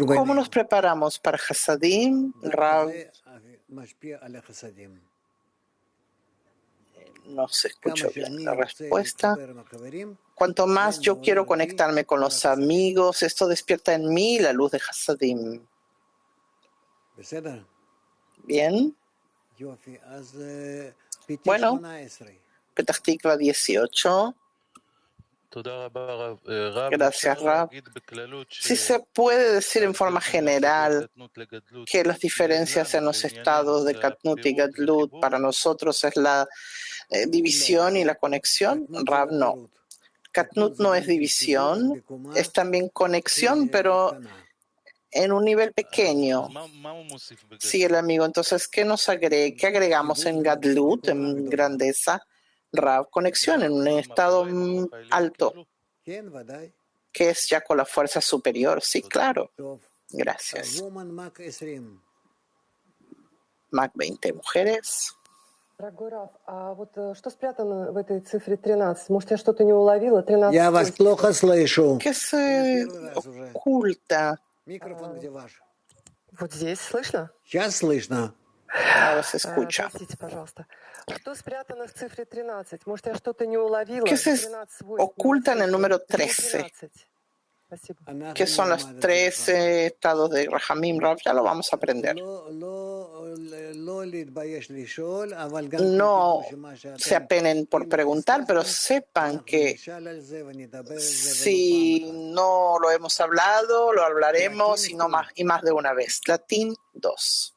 ¿Cómo nos preparamos para Hasadim? Rav, no se escuchó bien la respuesta. Cuanto más yo quiero conectarme con los amigos, esto despierta en mí la luz de Hasadim. Bien. Bueno, Petah Tikva 18. Gracias, Rab. Si se puede decir en forma general que las diferencias en los estados de Katnut y Gadlut para nosotros es la división y la conexión, Rab, no. Katnut no es división, es también conexión, pero en un nivel pequeño. Sí, el amigo. Entonces, ¿qué agregamos en Gadlut, en grandeza? Rav, conexión en un estado alto, que es ya con la fuerza superior. Sí, claro. Gracias. Mac 20 mujeres. Дорогой Раф, а вот что спрятано в этой цифре 13? Может, я что-то не уловила? 13. Я вас плохо слышу. ¿Qué se oculta? Микрофон где ваш? Вот здесь слышно? Сейчас слышно. Ahora se escucha. Простите, пожалуйста. Что спрятано в цифре 13? Может, я что-то не уловила? ¿Qué se oculta en el número 13? ¿Qué son los 13 estados de Rahamim, Rav? Ya lo vamos a aprender. No se apenen por preguntar, pero sepan que si no lo hemos hablado, lo hablaremos y más de una vez. Latín 2.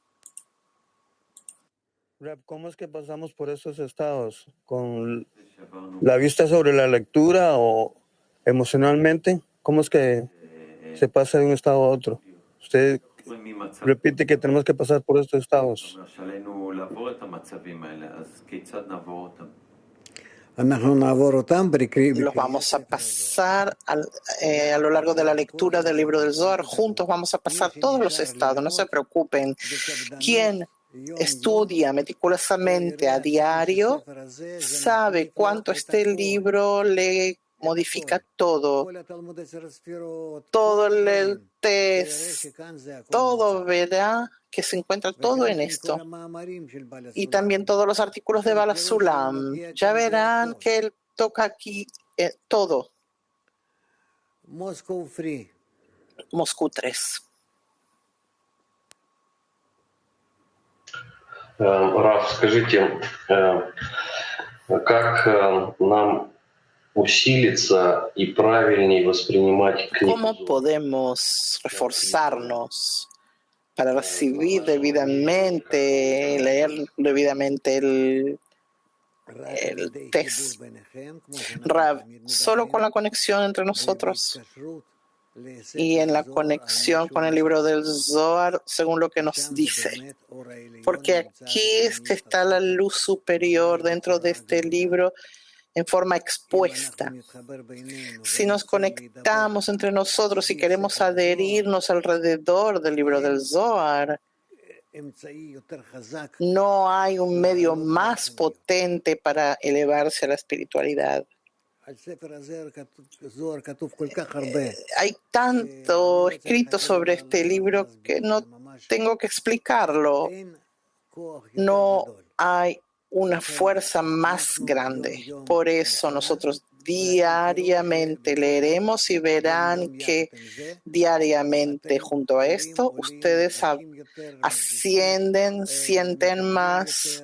¿Cómo es que pasamos por estos estados? ¿Con la vista sobre la lectura o emocionalmente? ¿Cómo es que se pasa de un estado a otro? Usted repite que tenemos que pasar por estos estados. Los vamos a pasar a lo largo de la lectura del libro del Zohar. Juntos vamos a pasar todos los estados. No se preocupen. Quien estudia meticulosamente a diario sabe cuánto este libro le modifica todo el test, todo, ¿verdad? Que se encuentra todo en esto. Y también todos los artículos de Bala Sulam. Ya verán que él toca aquí todo. Moscú 3. Раф, скажите, как нам усилиться y правильнее воспринимать книгу? ¿Cómo podemos reforzarnos para recibir debidamente, leer debidamente el test? Rav, solo con la conexión entre nosotros y en la conexión con el libro del Zohar, según lo que nos dice. Porque aquí es que está la luz superior dentro de este libro en forma expuesta. Si nos conectamos entre nosotros y queremos adherirnos alrededor del libro del Zohar, no hay un medio más potente para elevarse a la espiritualidad. Hay tanto escrito sobre este libro que no tengo que explicarlo. No hay una fuerza más grande. Por eso nosotros diariamente leeremos y verán que diariamente junto a esto ustedes ascienden, sienten más,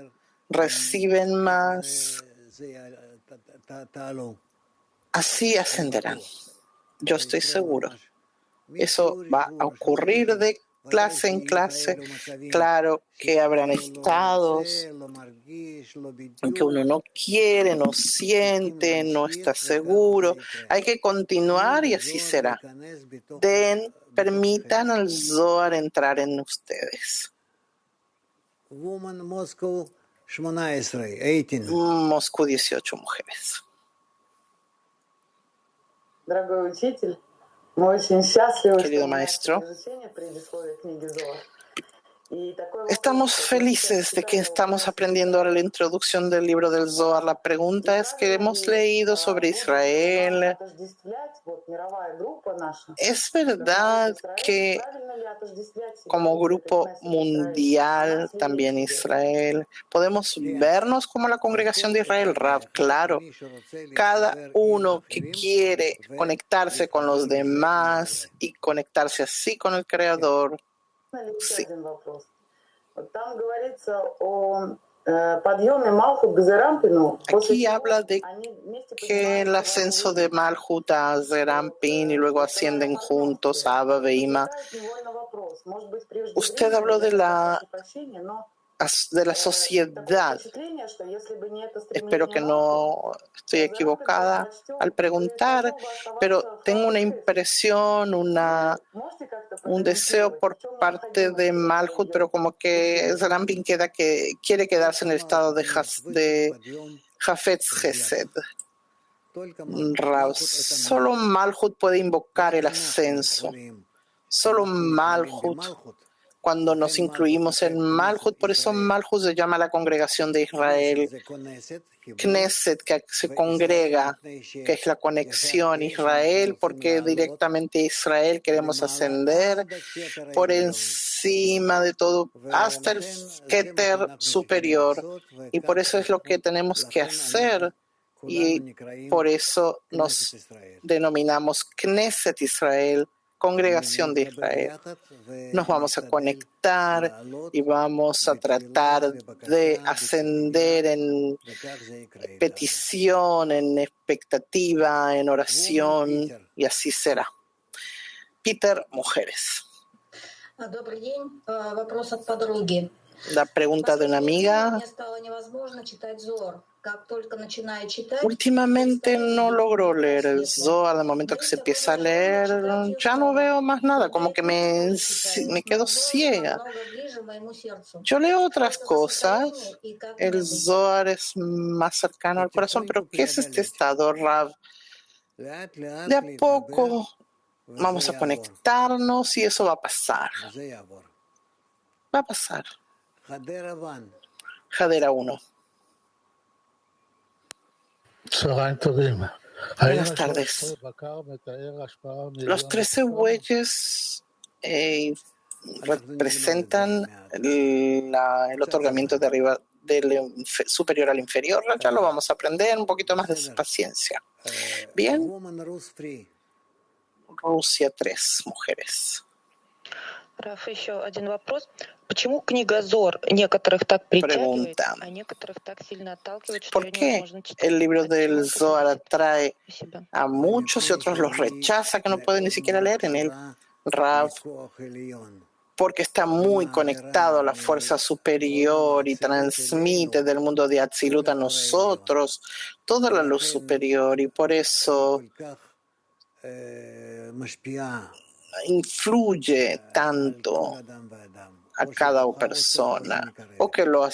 reciben más. Así ascenderán. Yo estoy seguro. Eso va a ocurrir de clase en clase. Claro que habrán estados en que uno no quiere, no siente, no está seguro. Hay que continuar y así será. Permitan al Zohar entrar en ustedes. Moscú 18 mujeres. Querido maestro, estamos felices de que estamos aprendiendo ahora la introducción del libro del Zohar. La pregunta es que hemos leído sobre Israel. ¿Es verdad que como grupo mundial también Israel podemos vernos como la congregación de Israel? Rav, claro. Cada uno que quiere conectarse con los demás y conectarse así con el Creador. Sí. Aquí habla de que el ascenso de Malhut a Zerampin y luego ascienden juntos a Abba Veima. Usted habló de la sociedad. Espero que no estoy equivocada al preguntar, pero tengo una impresión, un deseo por parte de Malhut, pero como que Zerampin quiere quedarse en el estado de Jafetz Gesed. Solo Malhut puede invocar el ascenso. Solo Malhut. Cuando nos incluimos en Malhut, por eso Malhut se llama la congregación de Israel. Knesset, que se congrega, que es la conexión Israel, porque directamente a Israel queremos ascender por encima de todo hasta el Keter superior. Y por eso es lo que tenemos que hacer. Y por eso nos denominamos Knesset Israel, congregación de Israel. Nos vamos a conectar y vamos a tratar de ascender en petición, en expectativa, en oración, y así será. Peter, mujeres. La pregunta de una amiga. Últimamente no logro leer el Zohar. Al momento que se empieza a leer, ya no veo más nada, como que me quedo ciega. Yo leo otras cosas. El Zohar es más cercano al corazón, pero ¿qué es este estado, Rav? De a poco vamos a conectarnos y eso va a pasar. Va a pasar. Jadera 1. Buenas tardes. Los 13 bueyes representan el otorgamiento de arriba del superior al inferior. Ya lo vamos a aprender, un poquito más de paciencia. Bien. Rusia 3 mujeres. Раф, еще один вопрос. Почему книга Зор некоторых так притягивает, а некоторых так сильно отталкивает, что ее невозможно читать? El libro del Zohar atrae a muchos y otros los rechaza, que no pueden ni siquiera leer en él. Rav, porque está muy conectado a la fuerza superior y transmite del mundo de Atzilut a nosotros toda la luz superior, y por eso influye tanto a cada persona, o que lo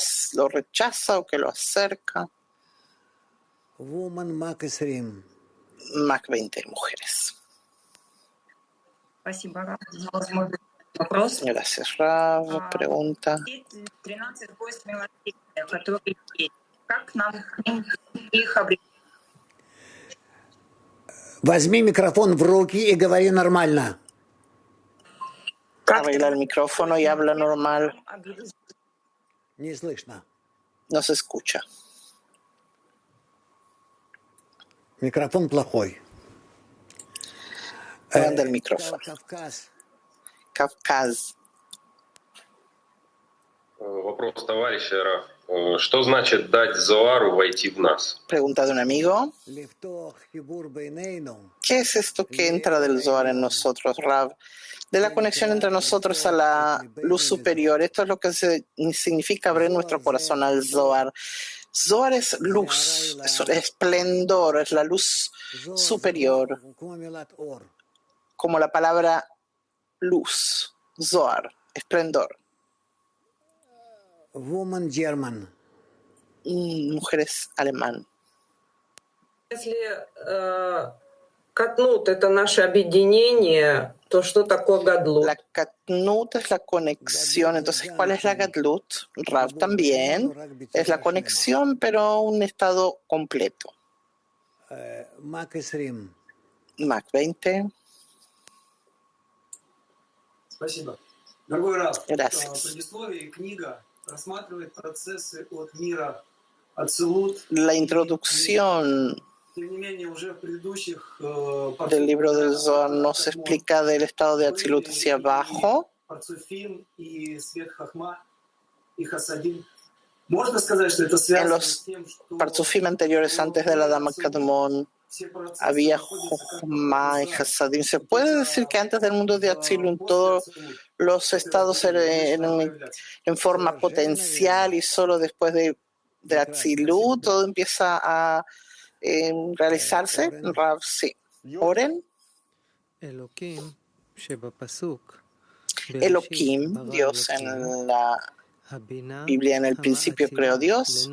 rechaza o que lo acerca. Mac 20, mujeres. Gracias, Rav. Pregunta. Возьми микрофон в руки и говори нормально. Arregla el micrófono y habla normal. Не слышно. No se escucha. Микрофон плохой. Anda el micrófono. Кавказ. Вопрос товарища Раф. Что значит дать Зоару войти в нас? Pregunta de un amigo. ¿Qué es esto que entra del Zohar en nosotros, Rav? De la conexión entre nosotros a la luz superior. Esto es lo que significa abrir nuestro corazón al Zohar. Zohar es luz, es esplendor, es la luz superior. Como la palabra luz, Zohar, esplendor. Woman German. Mujeres alemán. Если катнут это наше объединение, то что такое гадлут? La katnut es la conexión. Entonces, ¿cuál es la gadlut? Rav también es la conexión, pero un estado completo. Mac 20. Mac 20. Спасибо. Дорогой Раф, Gracias. предисловие книга рассматривает процессы от мира Ацилут. La introducción Тем не менее, уже в предыдущих del libro del Zohar nos explica del estado de Atzilut hacia abajo. Парцуфим и Свет Хахма и Хасадим. Можно сказать, что это En связано los с тем, что Parzufim anteriores, antes de la Dama Kadmon, había Jochma y Hasadim. ¿Se puede decir que antes del mundo de Atzilut todos los estados eran en forma potencial y solo después de Atzilut todo empieza a realizarse? Rav, sí. Oren. Elohim, Dios en la Biblia, en el principio creó Dios,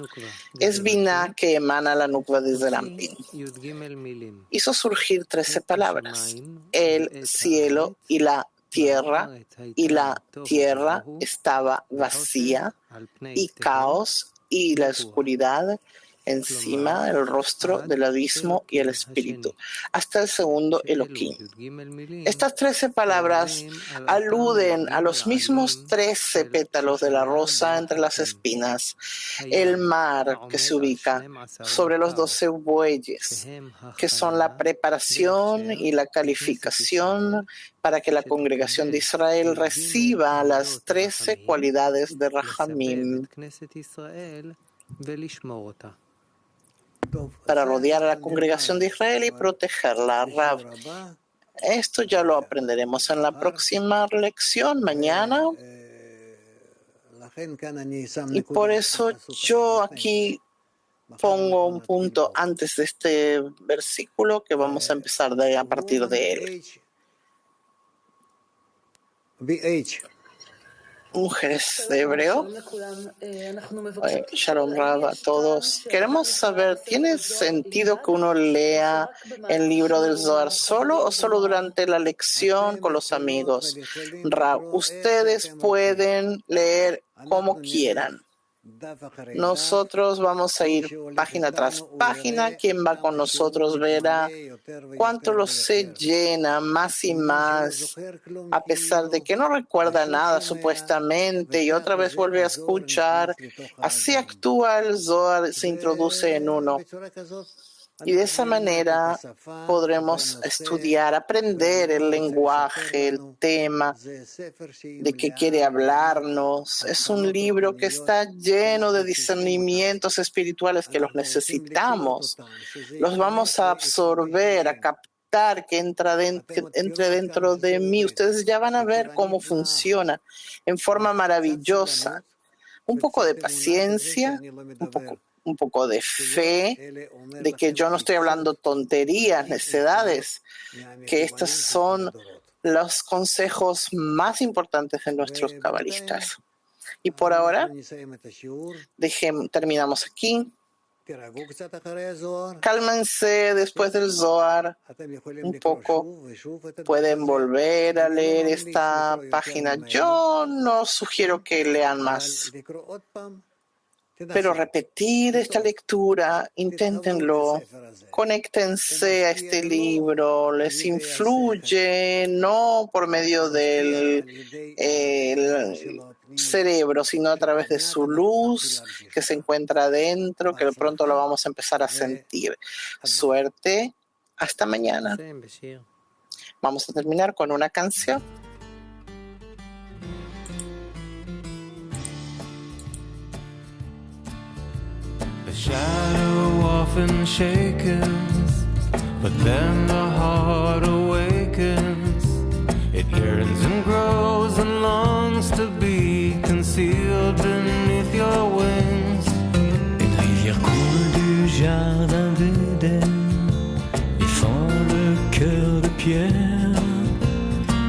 es Binah que emana la nukva de Zerampin. Hizo surgir 13 palabras: el cielo y la tierra estaba vacía y caos y la oscuridad encima del rostro del abismo y el espíritu, hasta el segundo Elohim. Estas 13 palabras aluden a los mismos 13 pétalos de la rosa entre las espinas, el mar que se ubica sobre los 12 bueyes, que son la preparación y la calificación para que la congregación de Israel reciba las 13 cualidades de Rahamim, para rodear a la congregación de Israel y protegerla. Rav, esto ya lo aprenderemos en la próxima lección, mañana. Y por eso yo aquí pongo un punto antes de este versículo que vamos a empezar a partir de él. Mujeres de hebreo. Shalom Rav a todos. Queremos saber, ¿tiene sentido que uno lea el libro del Zohar solo o solo durante la lección con los amigos? Rav, ustedes pueden leer como quieran. Nosotros vamos a ir página tras página. Quien va con nosotros verá cuánto lo se llena más y más, a pesar de que no recuerda nada supuestamente y otra vez vuelve a escuchar. Así actúa el Zohar, se introduce en uno. Y de esa manera podremos estudiar, aprender el lenguaje, el tema de que quiere hablarnos. Es un libro que está lleno de discernimientos espirituales que los necesitamos. Los vamos a absorber, a captar, que entre dentro de mí. Ustedes ya van a ver cómo funciona en forma maravillosa. Un poco de paciencia, un poco de fe, de que yo no estoy hablando tonterías, necedades, que estos son los consejos más importantes de nuestros cabalistas. Y por ahora, terminamos aquí. Cálmense después del Zohar un poco. Pueden volver a leer esta página. Yo no sugiero que lean más, pero repetir esta lectura, inténtenlo, conéctense a este libro, les influye no por medio del cerebro, sino a través de su luz que se encuentra adentro, que de pronto lo vamos a empezar a sentir. Suerte, hasta mañana. Vamos a terminar con una canción. The shadow often shakens, but then the heart awakens. It yearns and grows and longs to be concealed beneath your wings. Une rivière coule du jardin d'Éden et fend le cœur de pierre.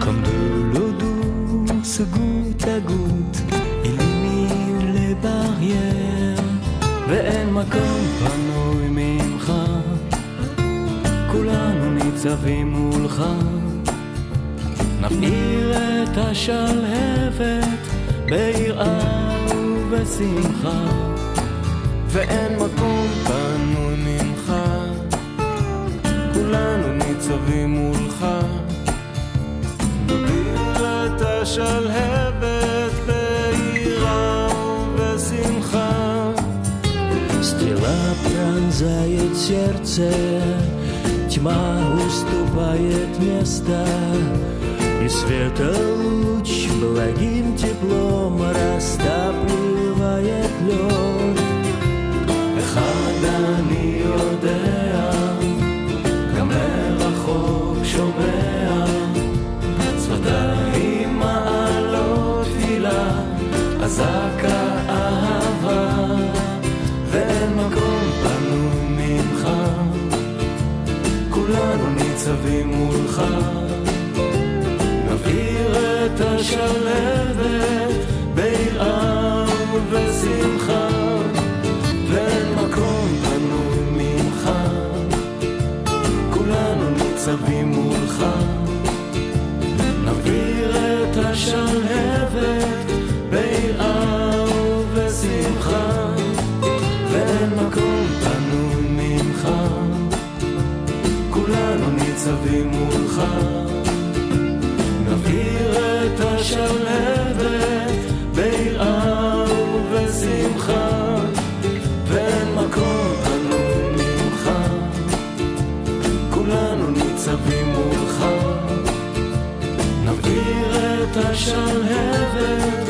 Comme de l'eau douce, goutte à goutte, illumine les barrières. ואין מקום פנוי ממך, כולנו ניצבים מולך. נבעיר את השלהבת ביראה ובשמחה, ואין מקום פנוי ממך, כולנו ניצבים מולך. נבעיר את השלהבת ביראה ובשמחה. Стрела пронзает сердце, тьма уступает место, и светолуч благим теплом растапливает лед. אחד אני יודע, גם מרחוק שומע, שפתיים מעלות תפילה, אזעקה אהבה. ואין מקום פנוי ממך, כולנו ניצבים מולך. נבעיר את השלהבת ביראה ובשמחה, ואין מקום פנוי ממך, כולנו ניצבים מולך. נבעיר את השלהבת ביראה ובשמחה, ואין מקום פנוי ממך, כולנו ניצבים מולך. נבעיר את השלהבת ביראה ובשמחה, ואין מקום פנוי ממך, כולנו ניצבים מולך. נבעיר את השלהבת